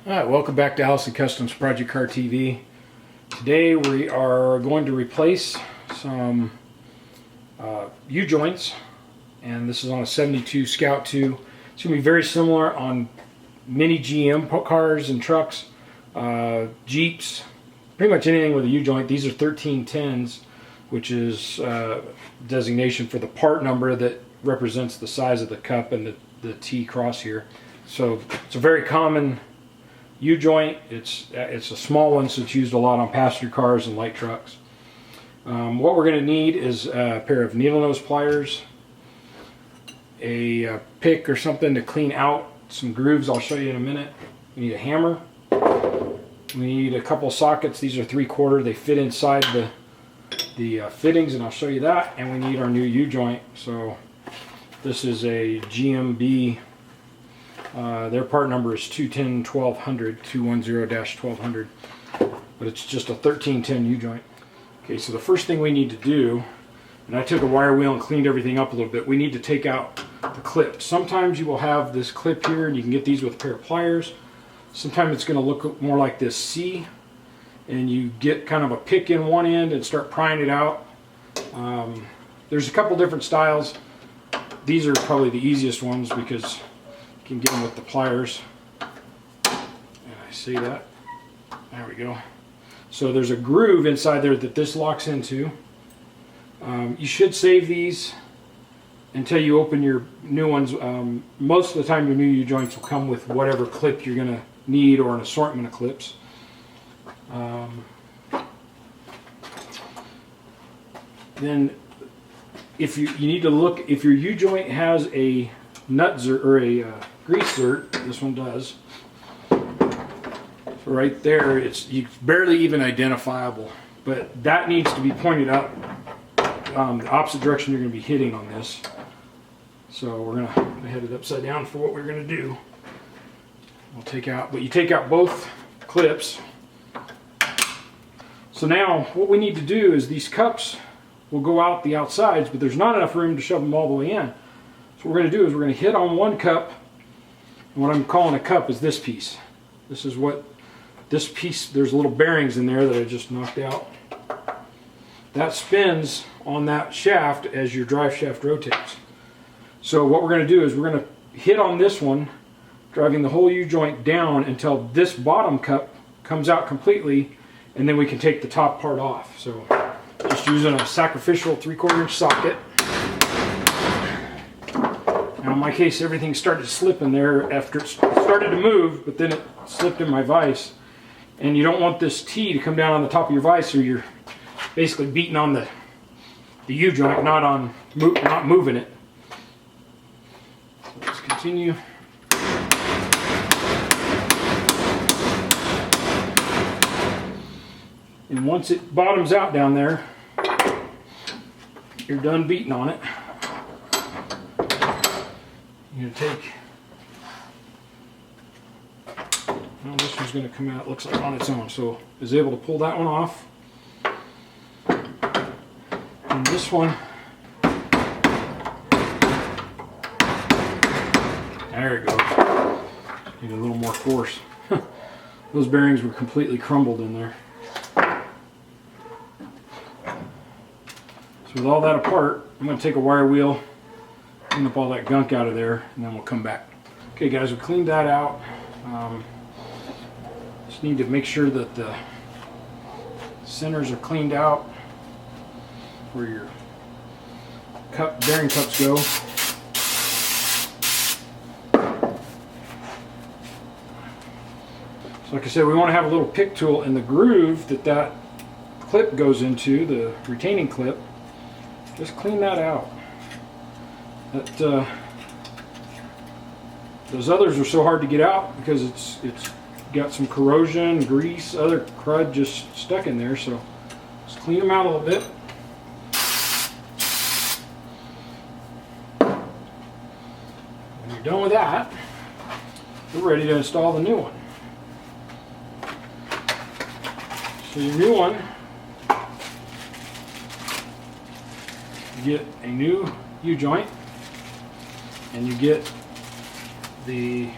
Alright, welcome back to Allison Customs Project Car TV. Today we are going to replace some U-joints, and this is on a 72 Scout 2. It's going to be very similar on many GM cars and trucks, Jeeps, pretty much anything with a U-joint. These are 1310s, which is designation for the part number that represents the size of the cup and the T cross here. So it's a very common U-joint. It's a small one, so it's used a lot on passenger cars and light trucks. What we're going to need is a pair of needle nose pliers, a pick or something to clean out some grooves. I'll show you in a minute. We need a hammer. We need a couple sockets. These are 3/4. They fit inside the fittings, and I'll show you that. And we need our new U-joint. So this is a GMB. Their part number is 210-1200, 210-1200, but it's just a 1310 U-joint. Okay, so the first thing we need to do, and I took a wire wheel and cleaned everything up a little bit, we need to take out the clip. Sometimes you will have this clip here, and you can get these with a pair of pliers. Sometimes it's going to look more like this C, and you get kind of a pick in one end and start prying it out. There's a couple different styles. These are probably the easiest ones because you can get them with the pliers. And I see that. There we go. So there's a groove inside there that this locks into. You should save these until you open your new ones. Most of the time your new U-joints will come with whatever clip you're going to need, or an assortment of clips. Then if you need to look, if your U-joint has a nut zert or a grease zert, this one does. So right there, it's barely even identifiable, but that needs to be pointed up the opposite direction you're going to be hitting on this. So we're going to head it upside down for what we're going to do. We'll take out, but you take out both clips. So now what we need to do is these cups will go out the outsides, but there's not enough room to shove them all the way in. So what we're going to do is we're going to hit on one cup, and what I'm calling a cup is this piece. This is what this piece, there's little bearings in there that I just knocked out. That spins on that shaft as your drive shaft rotates. So what we're going to do is we're going to hit on this one, driving the whole U-joint down until this bottom cup comes out completely, and then we can take the top part off. So just using a sacrificial 3/4 inch socket. Now in my case, everything started slipping there after it started to move, but then it slipped in my vise. And you don't want this T to come down on the top of your vise, or you're basically beating on the U-joint, not moving it. So let's continue. And once it bottoms out down there, you're done beating on it. You're going to take, well, this one's going to come out, looks like on its own, so I was able to pull that one off. And this one, there it goes. Need a little more force. Those bearings were completely crumbled in there. So with all that apart, I'm going to take a wire wheel, clean up all that gunk out of there, and then we'll come back. Okay guys, we cleaned that out. Just need to make sure that the centers are cleaned out where your bearing cups go. So like I said, we want to have a little pick tool in the groove that clip goes into, the retaining clip. Just clean that out. Those others are so hard to get out because it's got some corrosion, grease, other crud just stuck in there. So just clean them out a little bit. When you're done with that, we're ready to install the new one. So your new one, you get a new U-joint, and you get the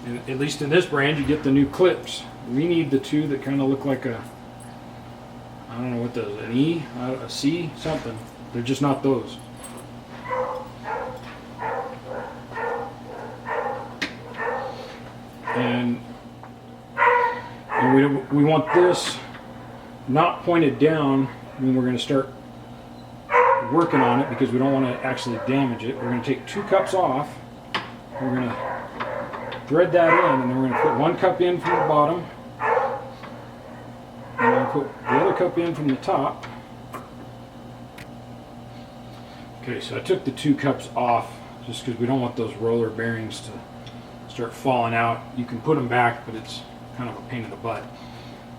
And at least in this brand, you get the new clips. We need the two that kind of look like a, I don't know what those, an E, a C, something. They're just not those. And we want this not pointed down when we're going to start working on it, because we don't want to actually damage it. We're going to take 2 cups off. We're going to thread that in, and then we're going to put 1 cup in from the bottom, and we'll put the other cup in from the top. Okay, so I took the 2 cups off just because we don't want those roller bearings to start falling out. You can put them back, but it's kind of a pain in the butt.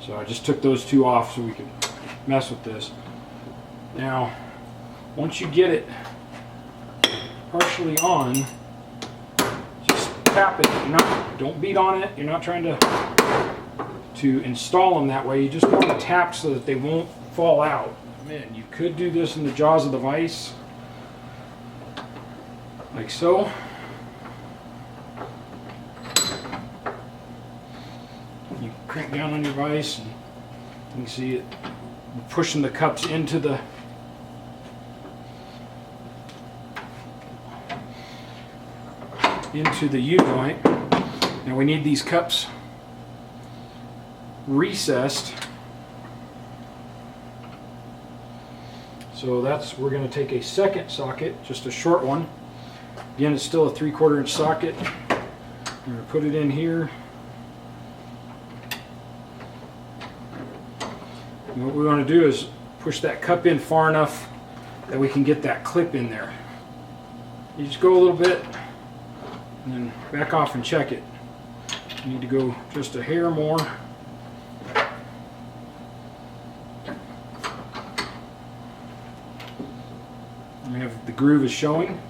So I just took those 2 off so we could mess with this. Now, once you get it partially on, just tap it. Don't beat on it. You're not trying to install them that way. You just want to tap so that they won't fall out. Man, you could do this in the jaws of the vise, like so. You crank down on your vise, and you can see it pushing the cups into the U-joint. Now we need these cups recessed. So we're going to take a second socket, just a short one. Again, it's still a 3/4 inch socket. We're going to put it in here. And what we want to do is push that cup in far enough that we can get that clip in there. You just go a little bit and then back off and check it. You need to go just a hair more. And we have the groove is showing.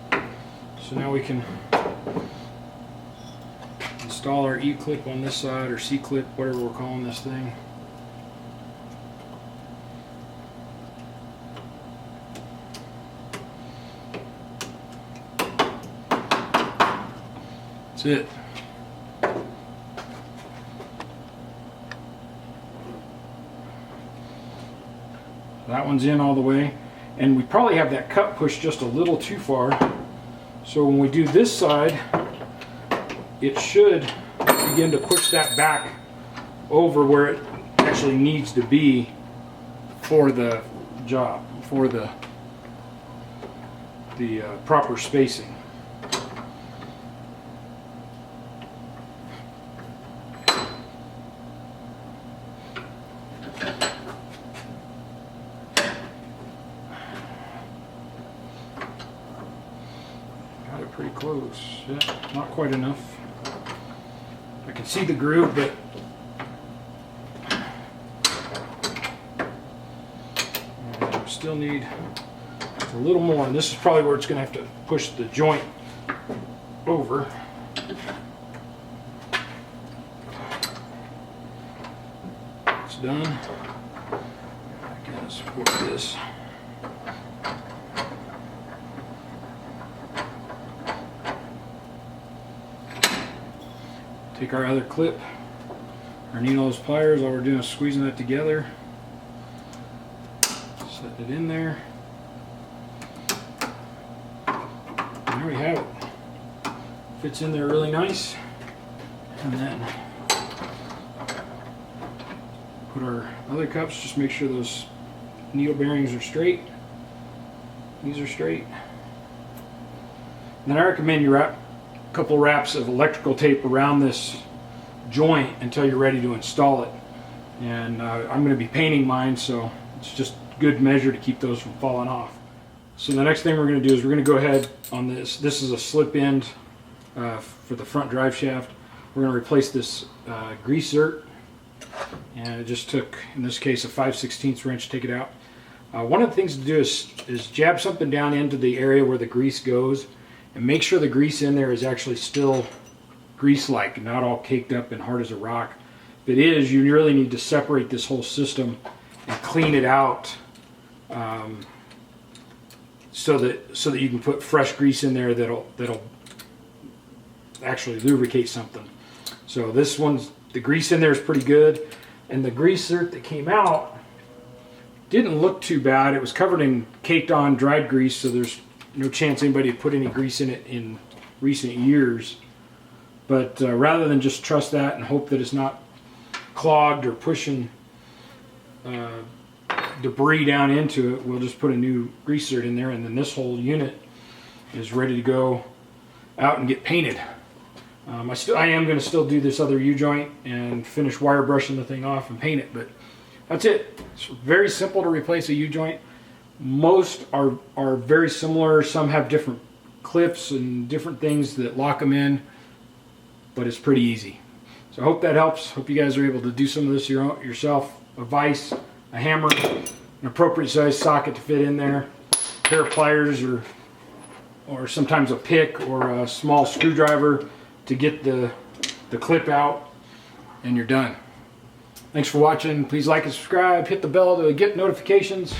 So now we can install our E-clip on this side, or C-clip, whatever we're calling this thing. That's it. That one's in all the way, and we probably have that cup pushed just a little too far. So when we do this side, it should begin to push that back over where it actually needs to be for the job, for the proper spacing. Pretty close. Yeah, not quite enough. I can see the groove, but still need a little more. And this is probably where it's going to have to push the joint over. It's done. I can support this. Take our other clip, our needle pliers, all we're doing is squeezing that together. Set it in there. And there we have it. Fits in there really nice. And then put our other cups, just make sure those needle bearings are straight. These are straight. And then I recommend you wrap couple wraps of electrical tape around this joint until you're ready to install it. And I'm going to be painting mine, so it's just good measure to keep those from falling off. So the next thing we're going to do is we're going to go ahead on this. This is a slip end for the front drive shaft. We're going to replace this grease zert, and it just took, in this case, a 5/16 wrench to take it out. One of the things to do is jab something down into the area where the grease goes, and make sure the grease in there is actually still grease-like, not all caked up and hard as a rock. If it is, you really need to separate this whole system and clean it out so that you can put fresh grease in there that'll actually lubricate something. So this one's, the grease in there is pretty good, and the grease zerk that came out didn't look too bad. It was covered in caked on dried grease, so there's no chance anybody put any grease in it in recent years. But rather than just trust that and hope that it's not clogged or pushing debris down into it, we'll just put a new grease zert in there, and then this whole unit is ready to go out and get painted. I am going to still do this other U-joint and finish wire brushing the thing off and paint it, but that's it. It's very simple to replace a U-joint. Most are very similar. Some have different clips and different things that lock them in, but it's pretty easy. So I hope that helps. Hope you guys are able to do some of this yourself. A vise, a hammer, an appropriate size socket to fit in there, a pair of pliers, or sometimes a pick or a small screwdriver to get the clip out, and you're done. Thanks for watching. Please like and subscribe. Hit the bell to get notifications.